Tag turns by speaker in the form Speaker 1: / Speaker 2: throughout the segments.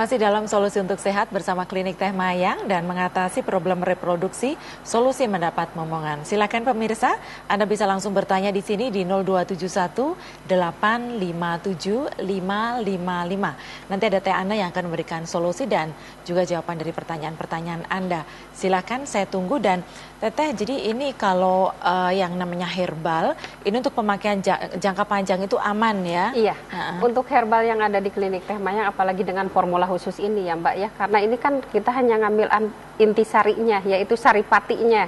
Speaker 1: Masih dalam solusi untuk sehat bersama Klinik Teh Mayang dan mengatasi problem reproduksi, solusi mendapat momongan. Silakan pemirsa, Anda bisa langsung bertanya di sini di 0271 857 555. Nanti ada Teh Anda yang akan memberikan solusi dan juga jawaban dari pertanyaan-pertanyaan Anda. Silakan, saya tunggu. Dan Teteh, jadi ini kalau yang namanya herbal, ini untuk pemakaian jangka panjang itu aman ya?
Speaker 2: Iya, untuk herbal yang ada di Klinik Teh Mayang, apalagi dengan formula khusus ini ya Mbak ya, karena ini kan kita hanya ngambil intisarinya, yaitu saripatinya,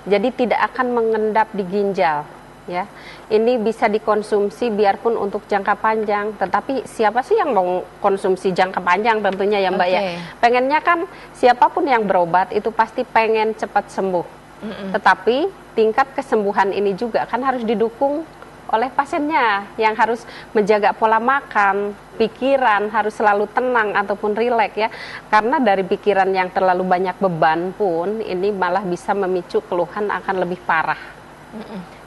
Speaker 2: jadi tidak akan mengendap di ginjal ya. Ini bisa dikonsumsi biarpun untuk jangka panjang, tetapi siapa sih yang mau konsumsi jangka panjang tentunya ya Mbak ya. Pengennya kan siapapun yang berobat itu pasti pengen cepat sembuh, tetapi tingkat kesembuhan ini juga kan harus didukung oleh pasiennya yang harus menjaga pola makan, pikiran harus selalu tenang ataupun rileks ya. Karena dari pikiran yang terlalu banyak beban pun ini malah bisa memicu keluhan akan lebih parah.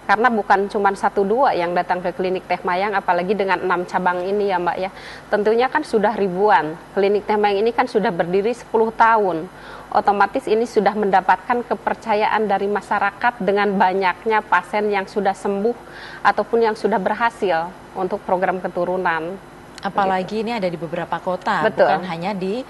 Speaker 2: Karena bukan cuma 1-2 yang datang ke Klinik Teh Mayang, apalagi dengan 6 cabang ini ya Mbak ya. Tentunya kan sudah ribuan. Klinik Teh Mayang ini kan sudah berdiri 10 tahun. Otomatis ini sudah mendapatkan kepercayaan dari masyarakat dengan banyaknya pasien yang sudah sembuh ataupun yang sudah berhasil untuk program keturunan.
Speaker 1: Apalagi ini ada di beberapa kota,
Speaker 2: betul,
Speaker 1: bukan hanya di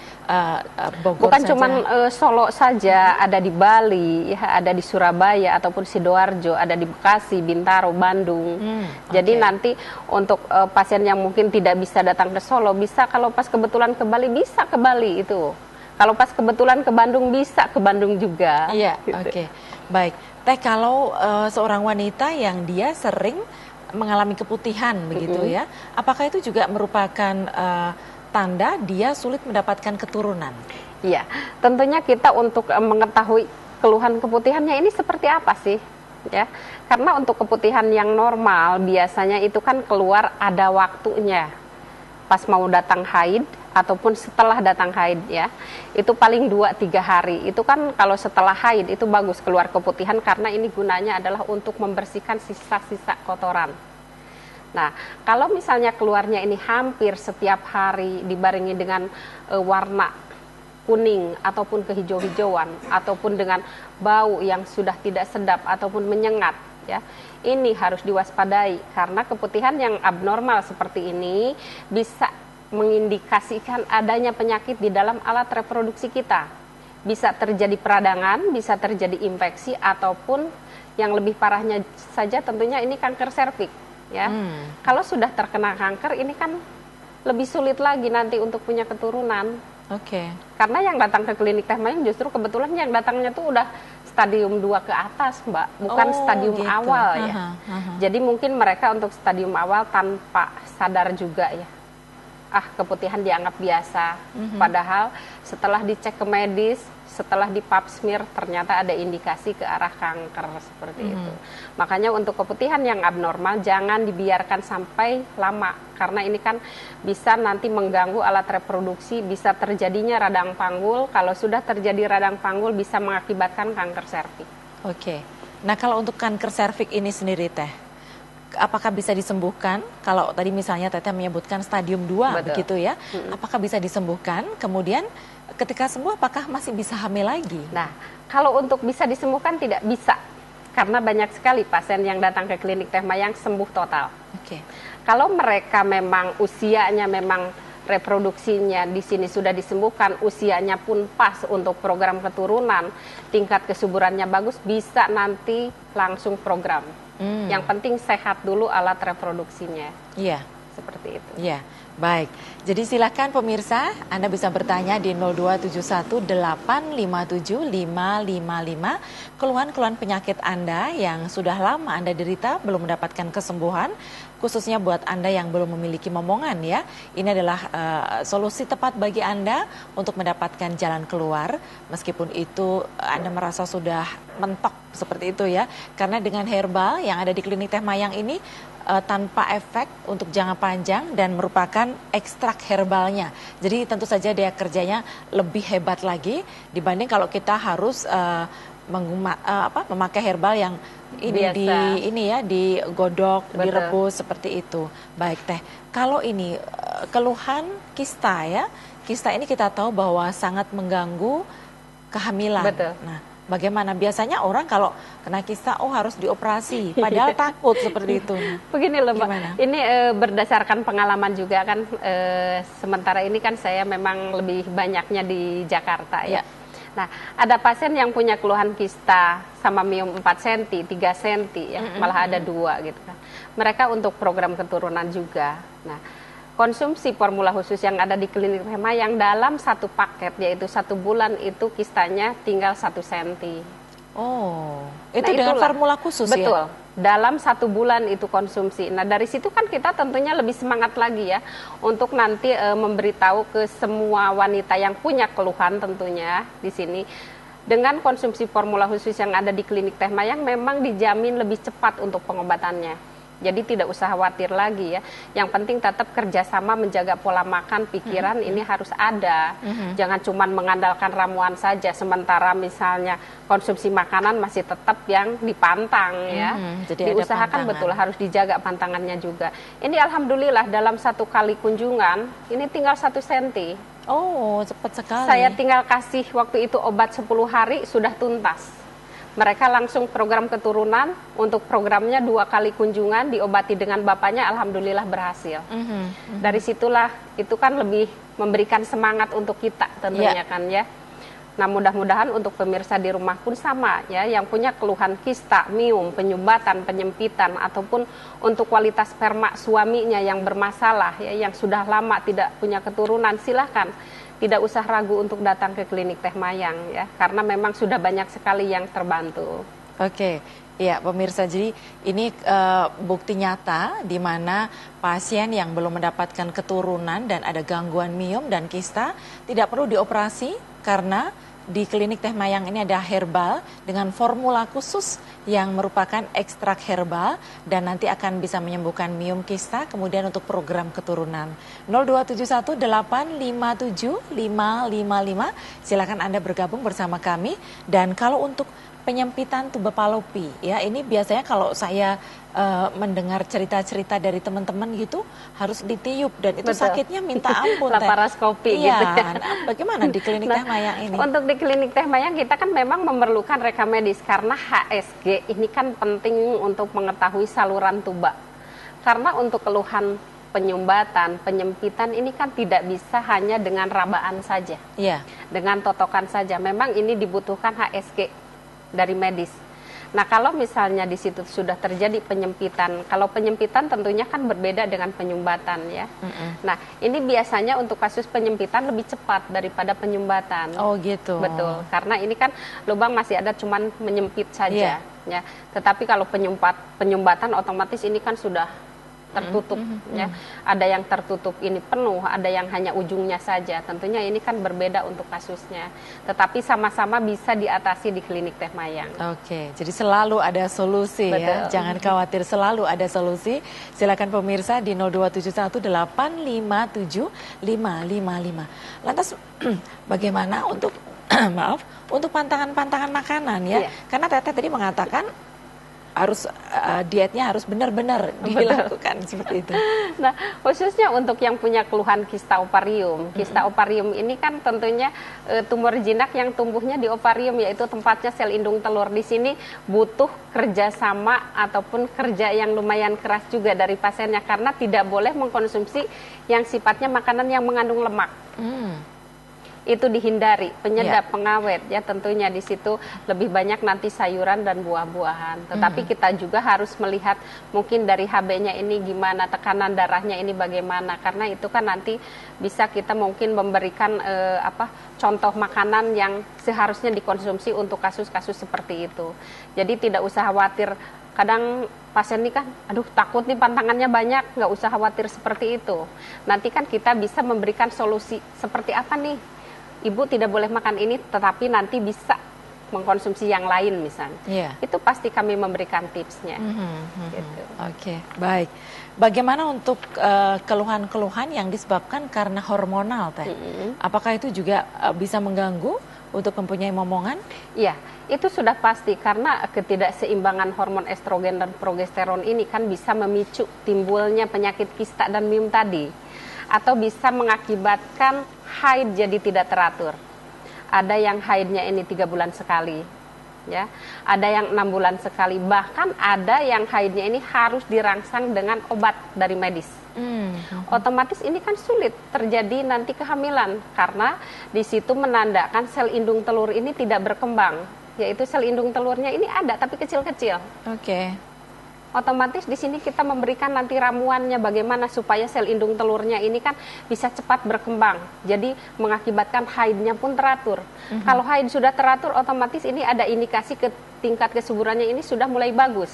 Speaker 1: Bogor
Speaker 2: bukan
Speaker 1: saja.
Speaker 2: cuma Solo saja, ada di Bali, ya, ada di Surabaya ataupun Sidoarjo, ada di Bekasi, Bintaro, Bandung. Jadi nanti untuk pasien yang mungkin tidak bisa datang ke Solo, bisa kalau pas kebetulan ke Bali, bisa ke Bali itu. Kalau pas kebetulan ke Bandung, bisa ke Bandung juga.
Speaker 1: Iya,
Speaker 2: gitu.
Speaker 1: Oke. Baik. Teh, kalau seorang wanita yang dia sering mengalami keputihan begitu ya, apakah itu juga merupakan tanda dia sulit mendapatkan keturunan?
Speaker 2: Iya, tentunya kita untuk mengetahui keluhan keputihannya ini seperti apa sih, ya? Karena untuk keputihan yang normal biasanya itu kan keluar ada waktunya, pas mau datang haid ataupun setelah datang haid ya, itu paling 2-3 hari. Itu kan kalau setelah haid itu bagus keluar keputihan karena ini gunanya adalah untuk membersihkan sisa-sisa kotoran. Nah, kalau misalnya keluarnya ini hampir setiap hari dibarengi dengan warna kuning ataupun kehijau-hijauan ataupun dengan bau yang sudah tidak sedap ataupun menyengat ya, ini harus diwaspadai karena keputihan yang abnormal seperti ini bisa mengindikasikan adanya penyakit di dalam alat reproduksi kita. Bisa terjadi peradangan, bisa terjadi infeksi ataupun yang lebih parahnya saja tentunya ini kanker serviks ya. Kalau sudah terkena kanker ini kan lebih sulit lagi nanti untuk punya keturunan. Karena yang datang ke Klinik Teh Mayang justru kebetulan yang datangnya tuh udah stadium 2 ke atas Mbak, bukan stadium
Speaker 1: gitu.
Speaker 2: awal ya. Jadi mungkin mereka untuk stadium awal tanpa sadar juga ya. Keputihan dianggap biasa, padahal setelah dicek ke medis, setelah di pap smear ternyata ada indikasi ke arah kanker seperti itu. Makanya untuk keputihan yang abnormal jangan dibiarkan sampai lama karena ini kan bisa nanti mengganggu alat reproduksi, bisa terjadinya radang panggul. Kalau sudah terjadi radang panggul bisa mengakibatkan kanker serviks.
Speaker 1: Nah kalau untuk kanker serviks ini sendiri Teh, apakah bisa disembuhkan? Kalau tadi misalnya Teteh menyebutkan stadium 2 begitu ya, apakah bisa disembuhkan? Kemudian ketika sembuh apakah masih bisa hamil lagi?
Speaker 2: Nah, kalau untuk bisa disembuhkan tidak bisa. Karena banyak sekali pasien yang datang ke Klinik Teh Mayang sembuh total. Kalau mereka memang usianya memang reproduksinya di sini sudah disembuhkan, usianya pun pas untuk program keturunan, tingkat kesuburannya bagus, bisa nanti langsung program. Yang penting sehat dulu alat reproduksinya.
Speaker 1: Iya.
Speaker 2: Seperti itu.
Speaker 1: Iya, baik. Jadi silakan pemirsa, Anda bisa bertanya di 0271 857 555 keluhan-keluhan penyakit Anda yang sudah lama Anda derita belum mendapatkan kesembuhan, khususnya buat Anda yang belum memiliki momongan ya. Ini adalah solusi tepat bagi Anda untuk mendapatkan jalan keluar meskipun itu Anda merasa sudah mentok seperti itu ya. Karena dengan herbal yang ada di Klinik Teh Mayang ini tanpa efek untuk jangka panjang dan merupakan ekstrak herbalnya. Jadi tentu saja dia kerjanya lebih hebat lagi dibanding kalau kita harus memakai herbal yang ini digodok, direbus seperti itu. Baik Teh, kalau ini keluhan kista ya. Kista ini kita tahu bahwa sangat mengganggu kehamilan.
Speaker 2: Betul.
Speaker 1: Nah, bagaimana biasanya orang kalau kena kista, oh harus dioperasi, padahal takut seperti itu.
Speaker 2: Begini loh Mbak,
Speaker 1: Gimana?
Speaker 2: ini berdasarkan pengalaman juga kan, sementara ini kan saya memang lebih banyaknya di Jakarta ya. Nah, ada pasien yang punya keluhan kista sama miom 4 cm, 3 cm ya, malah ada 2 gitu kan. Mereka untuk program keturunan juga. Nah, konsumsi formula khusus yang ada di klinik Hema yang dalam satu paket, yaitu 1 bulan itu kistanya tinggal 1 cm.
Speaker 1: Oh, itu
Speaker 2: Nah,
Speaker 1: dengan
Speaker 2: itulah.
Speaker 1: formula khusus ya?
Speaker 2: Betul. Dalam 1 bulan itu konsumsi. Nah, dari situ kan kita tentunya lebih semangat lagi ya untuk nanti memberitahu ke semua wanita yang punya keluhan tentunya di sini, dengan konsumsi formula khusus yang ada di klinik Teh Mayang memang dijamin lebih cepat untuk pengobatannya. Jadi tidak usah khawatir lagi ya. Yang penting tetap kerjasama menjaga pola makan, pikiran ini harus ada. Jangan cuma mengandalkan ramuan saja. Sementara misalnya konsumsi makanan masih tetap yang dipantang ya.
Speaker 1: Jadi
Speaker 2: diusahakan betul harus dijaga pantangannya juga. Ini alhamdulillah dalam 1 kali kunjungan ini tinggal 1 cm.
Speaker 1: Oh, cepat sekali.
Speaker 2: Saya tinggal kasih waktu itu obat 10 hari sudah tuntas. Mereka langsung program keturunan, untuk programnya 2 kali kunjungan diobati dengan bapaknya, alhamdulillah berhasil. Dari situlah itu kan lebih memberikan semangat untuk kita tentunya kan ya. Nah, mudah-mudahan untuk pemirsa di rumah pun sama ya, yang punya keluhan kista, miom, penyumbatan, penyempitan, ataupun untuk kualitas sperma suaminya yang bermasalah ya, yang sudah lama tidak punya keturunan, silahkan. Tidak usah ragu untuk datang ke klinik Teh Mayang ya, karena memang sudah banyak sekali yang terbantu.
Speaker 1: Oke, ya pemirsa, jadi ini bukti nyata di mana pasien yang belum mendapatkan keturunan dan ada gangguan miom dan kista tidak perlu dioperasi karena di klinik Teh Mayang ini ada herbal dengan formula khusus yang merupakan ekstrak herbal dan nanti akan bisa menyembuhkan miom, kista, kemudian untuk program keturunan. 02718575555, silakan Anda bergabung bersama kami. Dan kalau untuk penyempitan tuba palopi ya, ini biasanya kalau saya mendengar cerita-cerita dari teman-teman gitu harus ditiup dan itu sakitnya minta ampun.
Speaker 2: Laparoskopi
Speaker 1: iya,
Speaker 2: gitu ya.
Speaker 1: Bagaimana di klinik Teh Mayang ini?
Speaker 2: Untuk di klinik Teh Mayang kita kan memang memerlukan rekam medis karena HSG ini kan penting untuk mengetahui saluran tuba. Karena untuk keluhan penyumbatan, penyempitan ini kan tidak bisa hanya dengan rabaan saja.
Speaker 1: Iya.
Speaker 2: Dengan totokan saja. Memang ini dibutuhkan HSG dari medis. Nah, kalau misalnya di situ sudah terjadi penyempitan, kalau penyempitan tentunya kan berbeda dengan penyumbatan ya. Nah, ini biasanya untuk kasus penyempitan lebih cepat daripada penyumbatan.
Speaker 1: Oh gitu.
Speaker 2: Betul, karena ini kan lubang masih ada cuman menyempit saja ya. Tetapi kalau penyumbatan otomatis ini kan sudah tertutup ya. Ada yang tertutup ini penuh, ada yang hanya ujungnya saja. Tentunya ini kan berbeda untuk kasusnya. Tetapi sama-sama bisa diatasi di klinik Teh Mayang.
Speaker 1: Oke, jadi selalu ada solusi.
Speaker 2: Betul.
Speaker 1: Ya. Jangan khawatir, selalu ada solusi. Silakan pemirsa di 02718575555. Lantas bagaimana untuk maaf, untuk pantangan-pantangan makanan ya?
Speaker 2: Iya.
Speaker 1: Karena Teteh tadi mengatakan harus dietnya harus benar-benar dilakukan seperti itu.
Speaker 2: Nah, khususnya untuk yang punya keluhan kista ovarium. Kista ovarium ini kan tentunya tumor jinak yang tumbuhnya di ovarium, yaitu tempatnya sel indung telur. Di sini butuh kerjasama ataupun kerja yang lumayan keras juga dari pasiennya karena tidak boleh mengkonsumsi yang sifatnya makanan yang mengandung lemak. Itu dihindari, penyedap, pengawet ya, tentunya di situ lebih banyak nanti sayuran dan buah-buahan. Tetapi kita juga harus melihat mungkin dari HB-nya ini gimana, tekanan darahnya ini bagaimana, karena itu kan nanti bisa kita mungkin memberikan contoh makanan yang seharusnya dikonsumsi untuk kasus-kasus seperti itu. Jadi tidak usah khawatir. Kadang pasien ini kan, aduh takut nih pantangannya banyak, nggak usah khawatir seperti itu. Nanti kan kita bisa memberikan solusi seperti apa nih. Ibu tidak boleh makan ini, tetapi nanti bisa mengkonsumsi yang lain misalnya. Itu pasti kami memberikan tipsnya. Gitu.
Speaker 1: Oke, baik. Bagaimana untuk keluhan-keluhan yang disebabkan karena hormonal, Teh? Apakah itu juga bisa mengganggu untuk mempunyai momongan?
Speaker 2: Iya, itu sudah pasti karena ketidakseimbangan hormon estrogen dan progesteron ini kan bisa memicu timbulnya penyakit kista dan miom tadi. atau bisa mengakibatkan haid jadi tidak teratur. Ada yang haidnya ini 3 bulan sekali, ya, ada yang 6 bulan sekali, bahkan ada yang haidnya ini harus dirangsang dengan obat dari medis. Otomatis ini kan sulit terjadi nanti kehamilan karena di situ menandakan sel indung telur ini tidak berkembang, yaitu sel indung telurnya ini ada tapi kecil-kecil.
Speaker 1: Oke.
Speaker 2: Otomatis di sini kita memberikan nanti ramuannya bagaimana supaya sel indung telurnya ini kan bisa cepat berkembang. Jadi mengakibatkan haidnya pun teratur. Kalau haid sudah teratur, otomatis ini ada indikasi ke tingkat kesuburannya ini sudah mulai bagus.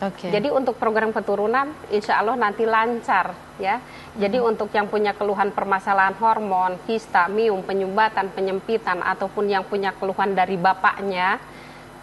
Speaker 1: Oke.
Speaker 2: Jadi untuk program keturunan, insya Allah nanti lancar, ya. Jadi untuk yang punya keluhan permasalahan hormon, kista, miom, penyumbatan, penyempitan, ataupun yang punya keluhan dari bapaknya,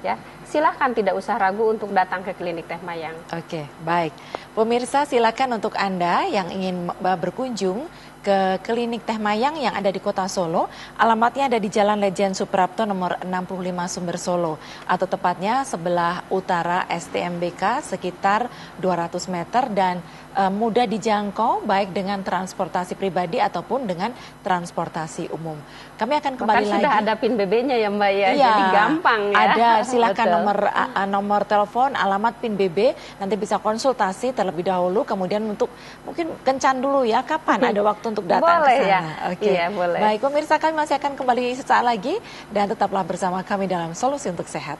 Speaker 2: ya, silahkan tidak usah ragu untuk datang ke klinik Teh Mayang.
Speaker 1: Oke, baik. Pemirsa, silakan untuk Anda yang ingin berkunjung ke klinik Teh Mayang yang ada di Kota Solo. Alamatnya ada di Jalan Lejen Suprapto nomor 65 Sumber Solo, atau tepatnya sebelah utara STMBK sekitar 200 meter dan mudah dijangkau baik dengan transportasi pribadi ataupun dengan transportasi umum. Kami akan kembali lagi.
Speaker 2: Sudah ada PIN BB-nya ya Mbak ya,
Speaker 1: iya,
Speaker 2: jadi gampang ya.
Speaker 1: Ada, silakan nomor telepon, alamat PIN BB, nanti bisa konsultasi terlebih dahulu, kemudian untuk mungkin kencan dulu ya, kapan ada waktu untuk datang
Speaker 2: boleh
Speaker 1: ke sana.
Speaker 2: ya.
Speaker 1: Oke.
Speaker 2: Iya, boleh.
Speaker 1: Baik, pemirsa, kami masih akan kembali sesaat lagi dan tetaplah bersama kami dalam Solusi untuk Sehat.